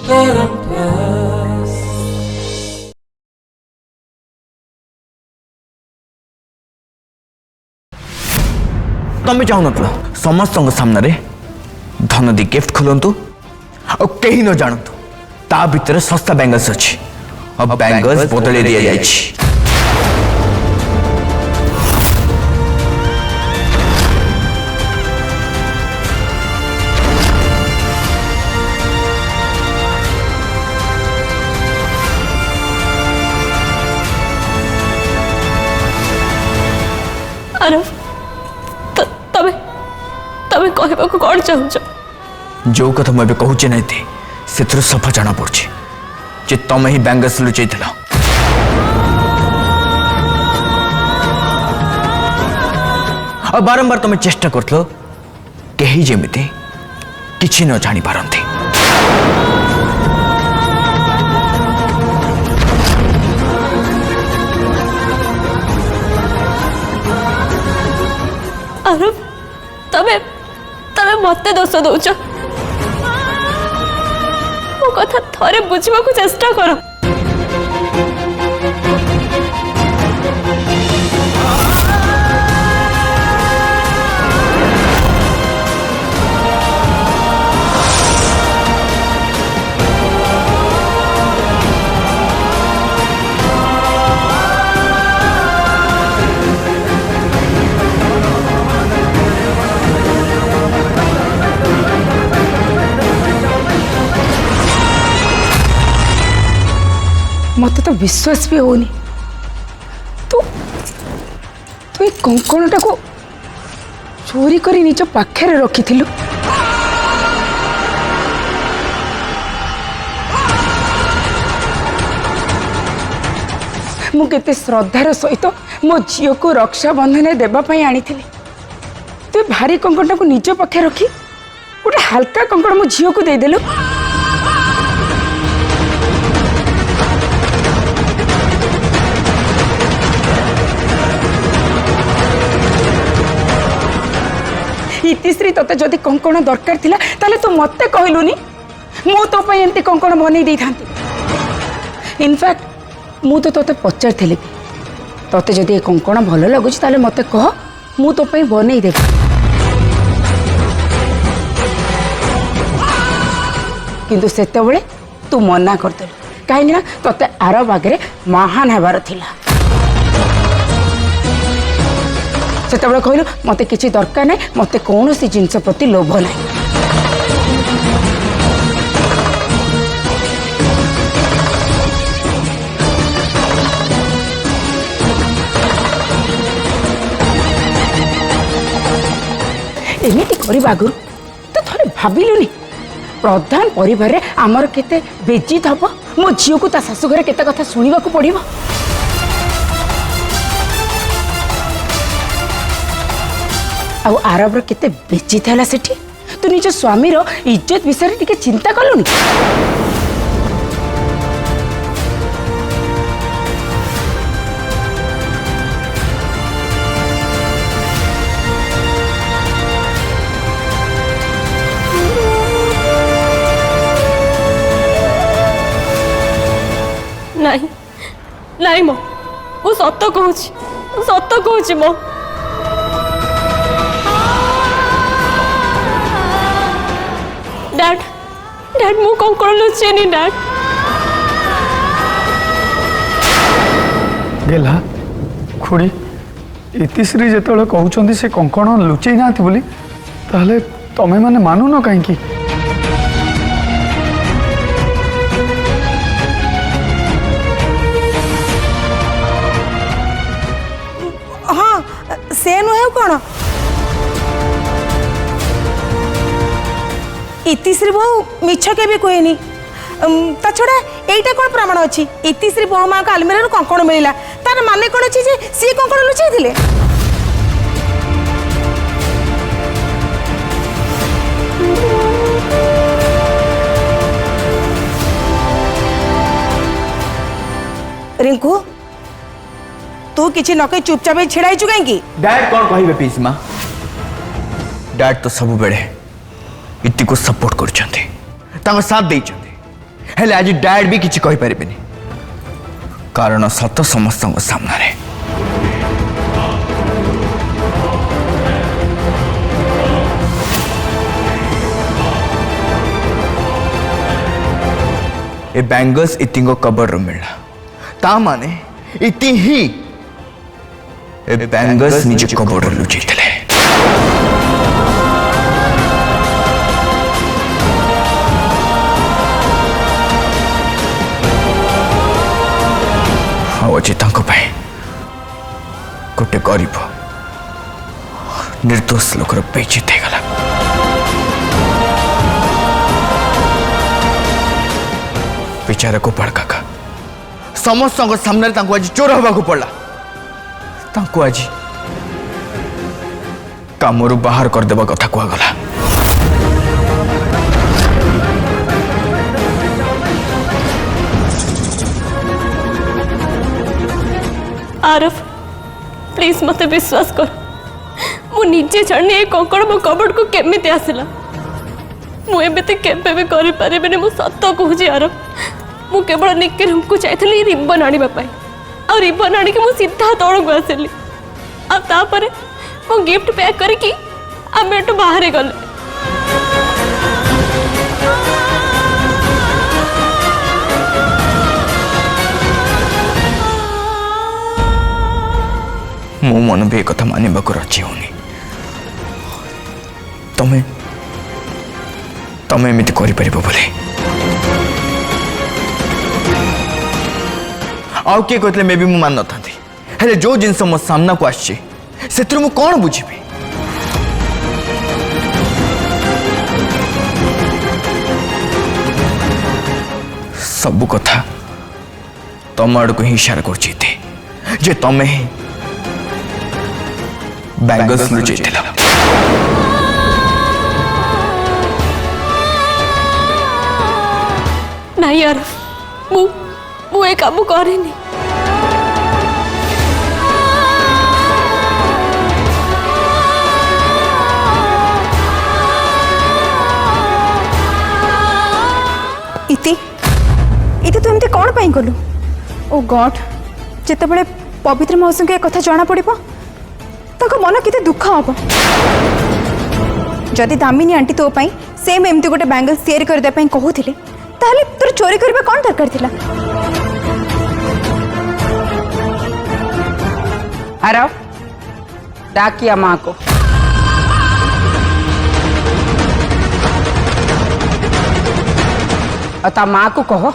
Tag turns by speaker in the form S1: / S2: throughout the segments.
S1: तमें चाहून समस्त सामने धन दी गिफ्ट खोलतु और कहीं न जानतु ता भितर सस्ता बैंगल्स अच्छी और बैंगल्स बदले दि जाए।
S2: तमें कहबा को कौन चाहूच
S1: जो कथा मुझे कहूचे ना से सफा जाना पड़ी जे तमें ही बैंगल्स लुचई थिला। और बारंबार तमें चेष्टा करथलो कहीं जेमिति किछि न जानी पारंती।
S2: अरे तमें तमें मत दोष दौच मो कथा थरे बुझा चेष्टा कर।
S3: मत तो विश्वास भी होनी तू तू ये कंकणटा को चोरी करी निज पाखे रखी मु केते श्रद्धार सहित मो झील को रक्षा बंधन देवाई आनी तू भारी कंकणटा को निज पाखे रखी गोटे हल्का कंकण मो झील को देदेलु। इतिश्री तते जदि कंकण दरकार थिला ताले तू मते कहलुनी मु तो पई एंती कंकण बनै दै थांती। इनफैक्ट मु तो तते पचारथिली तते जदि ए कंकण भलो लागुची ताले मते कह मु तो पई बनै देबी। किंतु सेते बेले तू मना करदेलु काहेकि ना तते आर बागरे महान हेबार थिला। से कहलु मत किसी दरकार ना मत कौन सी जिनस प्रति लोभ ना। एमती करने आगु तो थे भाविलुनि प्रधान परिवार आमर केते बेजित हम मो झील को शाशुघर केते कथा शुणा पड़ो। आउ आरबर केते बेचित है सेठी तू निज स्वामी रो इज्जत विषय टिके चिंता कलुनी।
S2: नहीं नहीं मो सत कहूँ मो डैड डैड मु कंकण लुचेनी डैड।
S4: गेला खुड़ी इतिश्री जेतले कहउछंती से कंकण लुचेई नाथि बोली ताहले तमे माने मानु न काहे की।
S5: हाँ से नुहे कौन इतिश्री बहु मिछ के भी कहनी ता छड़ा एटा कौन प्रमाण अच्छी इतिश्री बहु माँ आलमीरा कंकण मिलला तार माने कौन अच्छी जे सी कंकण लुचाई थिले। रिंकू तू किसी न कही चुपचाप छिड़ाई कहीं
S1: डैड कौन कहे पीसीमा डैड तो सब बेले इति को सपोर्ट कर साथ दे हेले आज डैड भी किसी कहि परिबेनी कारण सत समस्त सामने ए बैंगल्स इति कबर रू मिलला ता माने इति ही ए बैंगल्स निज कबर लुचैथिले अजितांको पाई गोटे गरीब निर्दोष लोकर बेइज्जत हो गला बेचारा को बड़ काका समस्त सामने आज चोर हवा पड़ा आज काम बाहर करदेवा कथा कहगला
S2: आरफ प्लीज मत विश्वास कर मु निजे जाने ए कंकड़ मो कबड़ को केमिति आसिला मु एबे केबे भी करि परिबेनी मु सत्य कहूजी आरफ मु केवल निके रूम को जाइथली रिबन आनिबा पाई और रिबन आनी के मु सीधा तळ को आसिली आ तापरे मु गिफ्ट पैक करके आमे तो बाहर गले
S1: मो मन भी एक कथा मानवा को राजी होनी तमें तमें एमती कर बोले आउ किए कहते मे भी मु मान था हेले जो जिनस मो सामना को आसी से मु कौन बुझी सब कथा तम आड़ को ही इशारा कर जे तमें ही बैंगल्स लुचैथिला
S2: नहीं यार मु ए काम करेनी
S6: इति तू एमती कौन पाई गलु ओ गॉड जिते बड़े पवित्र मौसम के कथा जाना पड़िबो ताको मन केते दुख हबो जदि दामिनी आंटी तो पाई सेम एमती गोटे बैंगल्स तैयारी कर दे पाई कहूथिले ताहले तोर चोरी करबा कोन दरकार थिला
S3: आरव डाकिया माँ को और ता माँ को कहो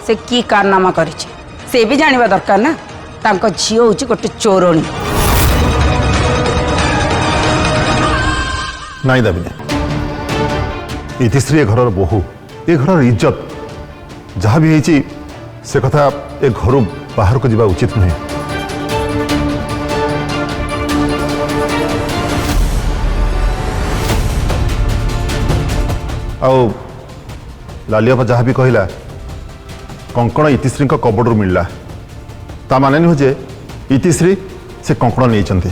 S3: से की कारनामा करिछि से भी जानिबा दरकार ना तांको झियो होछि गोटे चोरणी
S7: नाई दाबिनी इतिश्री घर बोहू ए घर इज्जत जहाँ भी है से कथा ए घर बाहर को जावा उचित नुहे आओ लालियापा जहाँ भी कहला कंकण इतिश्री कबड़ मिलला ता माने नुह जे इतिश्री से कंकण नहीं चंती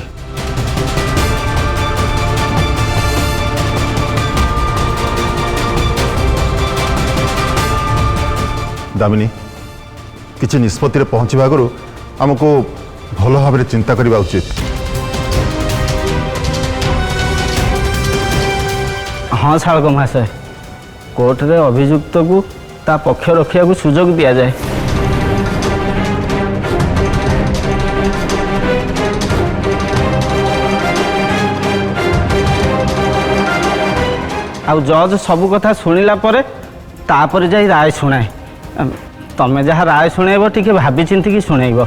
S7: दामिनी किसी निष्पत्ति पहुँचवा आगु आमको भल भाव चिंता करने उचित
S8: हाँ शालक महाशय कोर्ट रे अभियुक्त को ता पक्ष रखिया को सुजोग दिया जाए आउ जज सब कथा शुणिला परे तापर जाई राय शुणाए तमें जहाँ राय शुणेब टी भाभी चिंतिकी शुणेब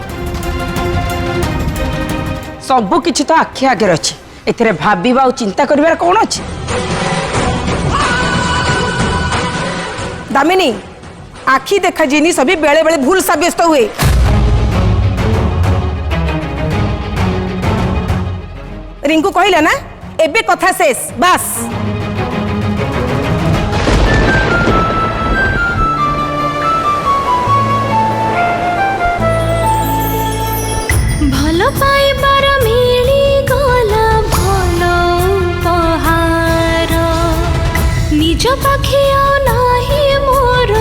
S3: सब किछि तो आखि आगे अच्छी एथिरे भाबीबा और चिंता करिवार कौन अच्छी
S5: दामिनी आखि देखा जिनिस भी बेले बेले भूल साब्यस्त हुए रिंकू कहला ना एबे कथा शेष बस
S2: भल पाइबार मिली गला भल उपहार निज पाखे नाही मोर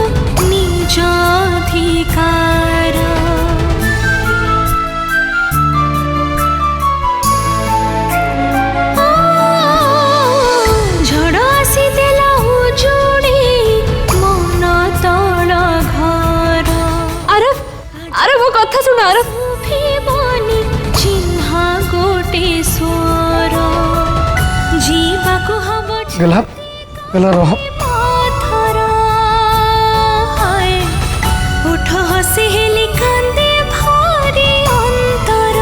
S2: ତମେ ଆର
S9: ଚିହ୍ନା ଗୋटे ସ୍ୱର ଯିବାକୁ ହବ
S4: ଗେଲା ଗେଲା ରହ
S9: ପଥର ଉଠ ହସି ହେଲି କାନ୍ଦେ ଭାରି ଅନ୍ତର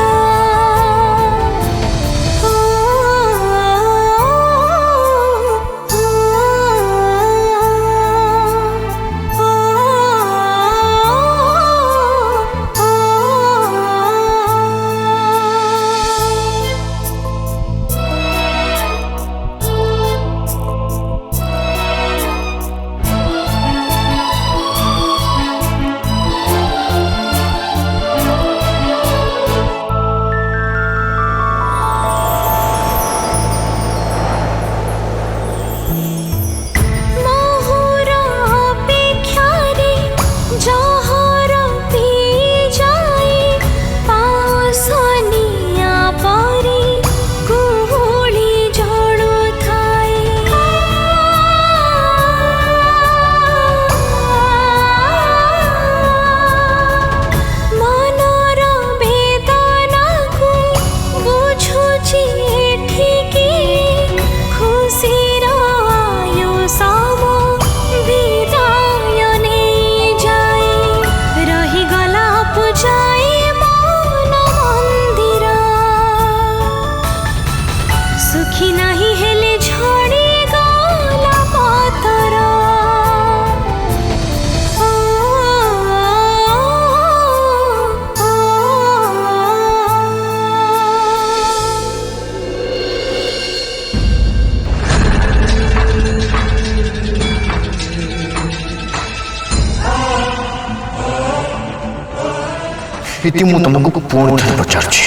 S1: इति मु तुमको पुणी थे पचारुछि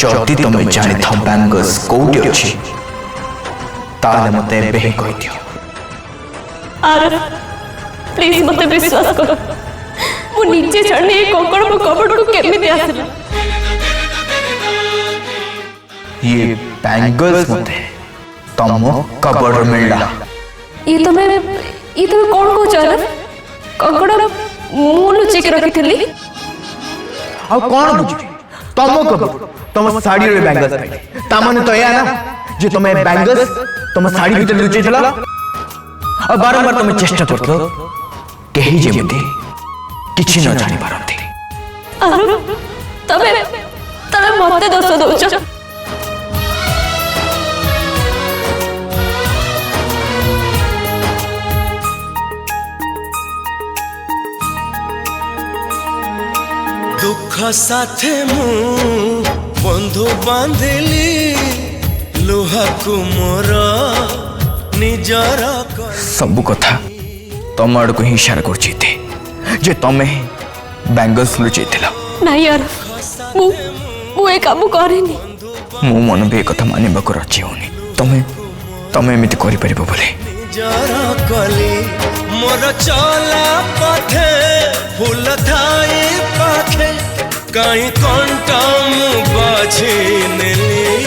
S1: जदि तुम जानी था बैंगल्स कोठी अछि ताले मते एबे ही कहि दियो
S2: आरफ प्लीज मते विश्वास करो मु निजे जाने ए कंकड़ मो कबड़ को केमिति आसला
S1: ये बैंगल्स मते तम कबड़ मिलला
S2: ये तुम कौन को आरफ कंकड़ मु लुचि के रखिथली
S1: आ कौन बुझी तम कबड़ तुम साड़ी रे बैंगल्स पाइले ता माने तो या ना जे तुम बैंगल्स तुम साड़ी भीतर लुचि थला और बारंबार तुम चेष्टा करथो केही जेमती किछि न जानि पारंती
S2: आरफ तबे मते दोष दउछ
S10: दुख साथे मु बंधु बांधिली लुहा को मोर निजर
S1: सब कथा तुम आड़ को ही इशारा कर जे तमें बैंगल्स लुचेइथिला
S2: नहीं यार मु ए काम करेनी
S1: मो मन भी कथा मानिबा को राजी होनी तमें एमिति करि परिबो बोले
S10: निजर कली मोर चला पथे फूल थाए पाखे काई कंटा मु बाझे नेली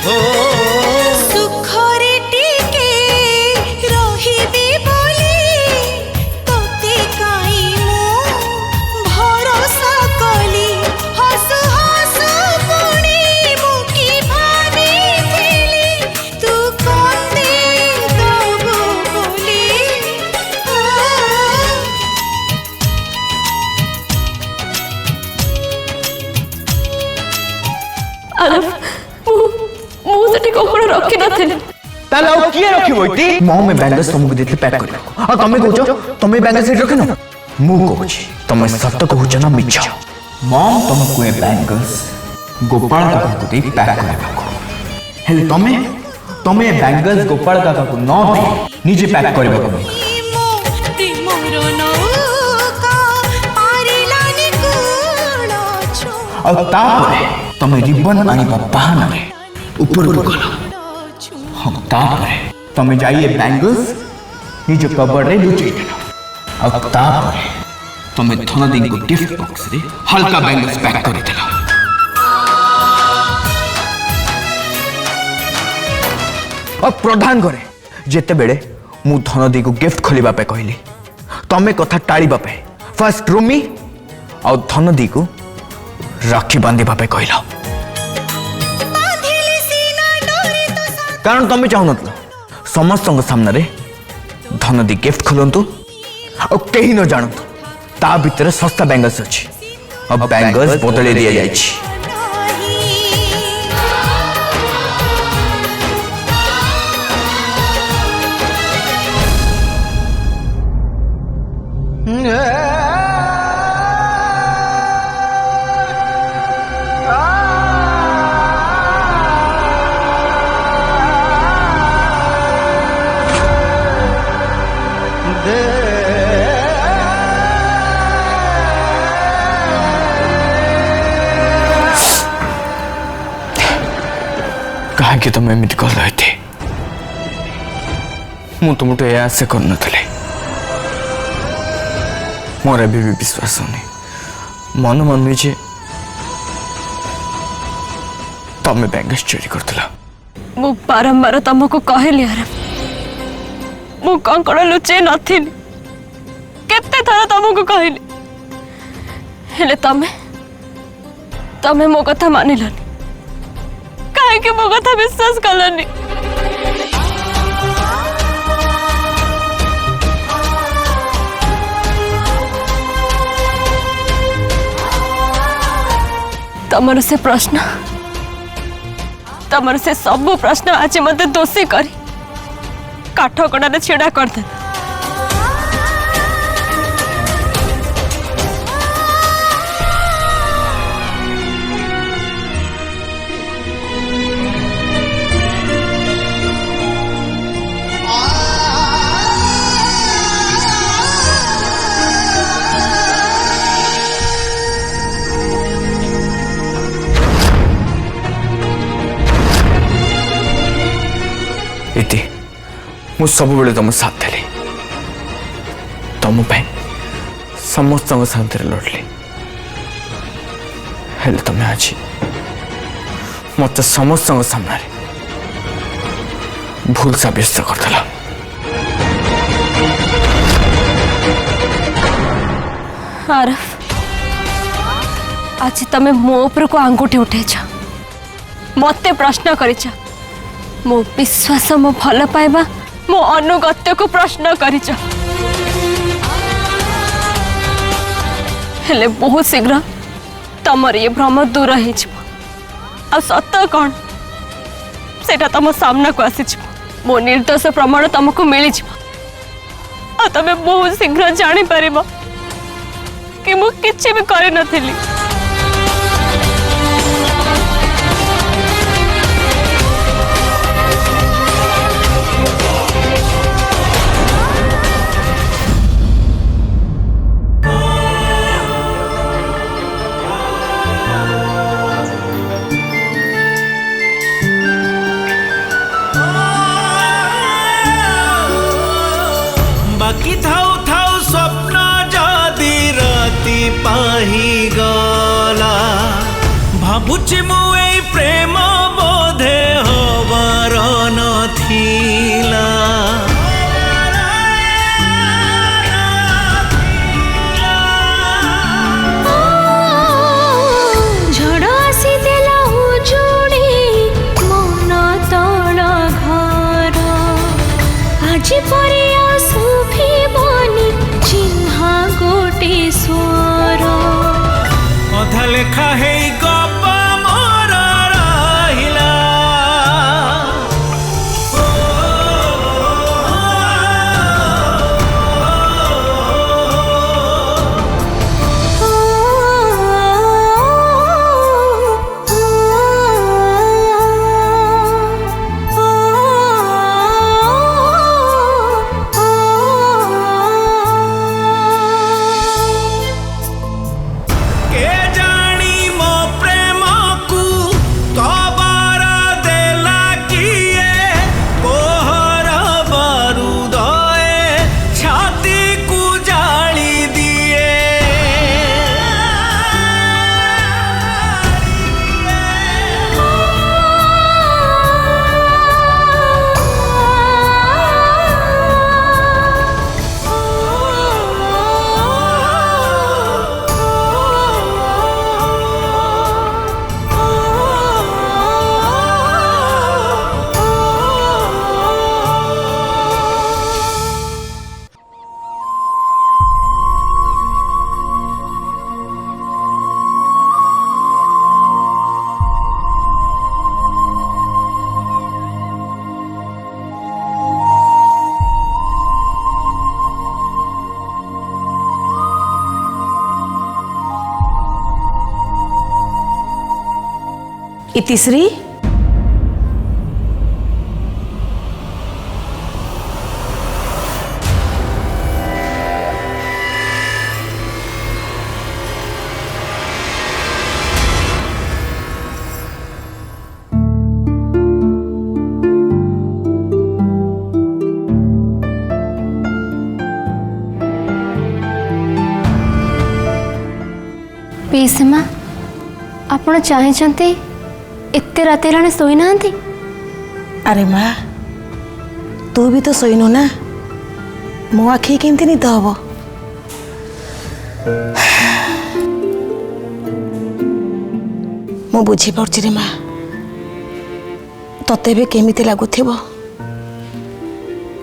S10: हो
S9: सुखरे टिके रहिबी बोली तोते काई मो भरोसा कली हसु हसु पुणी मुकी भाबी थिली तू कंदे दबो बोली
S2: आरफ मु सेठी कंकड़ रखि नथिली
S1: ताला ओ किए रखिबो इति मो में बैंगल्स तुमको देते पैक करियो आ तमे कहजो तमे बैंगल्स सेठ रखिनो मु कहूची तमे सत्य कहूछ ना मिछ मॉम तुमको ए बैंगल्स गोपाल काका को दे पैक करबा को हेले तमे बैंगल्स गोपाल काका को न दे निजे पैक करबा को और तापरे तमे रिबन आनिबा बहाना रे ऊपर को गलो हम तापरे तमे जाइए बैंगल्स निज कबड़ रे लुचेइ देलो और तापरे तमे धनदी को गिफ्ट बॉक्स रे हल्का बैंगल्स पैक करि देलो और प्रधान करे जेते बेले मु धनदी को गिफ्ट खोलिबा पे कहली तमे कथा टाळीबा पे फर्स्ट रूमी आ धनदी को राखी बांधिबा पे कहला कारण तुम चाहून समस्त सामने धनदी गिफ्ट खोलतु और कहीं न जानतु ता भितर सस्ता बैंगल्स अच्छी अब बैंगल्स बदले दिया जाइछि। कहीं तुम एमती कर रहे थे मु तुमठू यह आशा कर मोर भी विश्वास होनी मन मन जे तमें बैंगल्स चोरी करथिला।
S2: मु बारंबार तुमको कहली आरव मु कंकड़ लुचे नथिली केते थर तुमको कहली हेले तमे मो कथा मानिलनी कहीं मो कथा विश्वास कलनी। तमर से प्रश्न तमर से सब प्रश्न आज मत दोषी करी काठ कड़े छिड़ा करदे।
S1: इति मु सब बेले तुम साथ देली तुम समस्त साथ लड़ली हेले तुम आज मत समस्त सामने भूल सब्यस्त करदेल।
S2: आरव आज तमे मो ऊपर को आंगुठी उठेछ मते प्रश्न करिछ मो विश्वास मो भल पाइबा मो अनुगत्य को प्रश्न करिछ हेले बहुत शीघ्र तमर ये भ्रम दूर हो सत कौन सेटा तुम सामना को आसी मो निर्दोष प्रमाण तुमको मिल तमे बहुत शीघ्र जानी पारिबो कि मु किछि भी करि नथिली।
S10: बाकी थाउ थाउ स्वप्न जदि राति पाही गला भाबुची मु ए प्रेम बोधे हबार नथिला
S9: झड़ आसी देला जोड़ी मन तल घर आज परे
S10: अधा लेखा है गप मोर रही
S5: ଇତିଶ୍ରୀ
S2: ପିଇସୀମା ଆପଣ ଚାହିଁଛନ୍ତି ଏତେ ରାତି ହେଲାଣି ଶୋଇନାହାନ୍ତି?
S5: ଆରେ ମା ତୁ ବି ତ ଶୋଇନୁ ନା ମୋ ଆଖି କେମିତି ନିଦ ହବ? ମୁଁ ବୁଝିପାରୁଛି ରେ ମା ତତେ ଏବେ କେମିତି ଲାଗୁଥିବ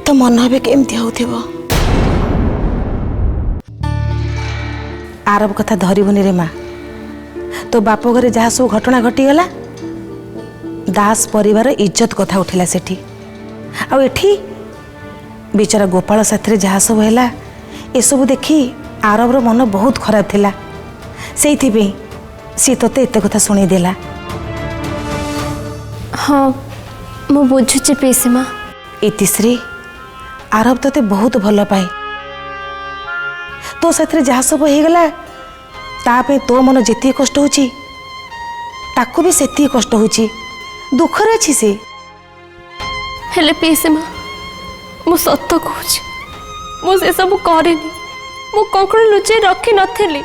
S5: ତୋ ମନ ଏବେ କେମିତି ହଉଥିବ। ଆରବ କଥା ଧରିବୁନି ରେ ମା ତୋ ବାପ ଘରେ ଯାହା ସବୁ ଘଟଣା ଘଟିଗଲା ଦାସ ପରିବାର ଇଜ୍ଜତ କଥା ଉଠିଲା ସେଠି ଆଉ ଏଠି ବିଚରା ଗୋପାଳ ସାଥିରେ ଯାହା ସବୁ ହେଲା ଏସବୁ ଦେଖି ଆରବର ମନ ବହୁତ ଖରାପ ଥିଲା ସେଇଥିପାଇଁ ସିଏ ତୋତେ ଏତେ କଥା ଶୁଣେଇଦେଲା।
S2: ହଁ ମୁଁ ବୁଝୁଛି ପିଇସୀମା।
S5: ଇତିଶ୍ରୀ ଆରବ ତୋତେ ବହୁତ ଭଲ ପାଏ ତୋ ସାଥିରେ ଯାହା ସବୁ ହେଇଗଲା ତା ପାଇଁ ତୋ ମନ ଯେତିକି କଷ୍ଟ ହେଉଛି ତାକୁ ବି ସେତିକି କଷ୍ଟ ହେଉଛି ଦୁଃଖରେ ଅଛି ସେ।
S2: ହେଲେ ପିଇସୀମା ମୁଁ ସତ କହୁଛି ମୁଁ ସେସବୁ କରିନି ମୁଁ କଙ୍କଣ ଲୁଚେଇ ରଖି ନଥିଲି।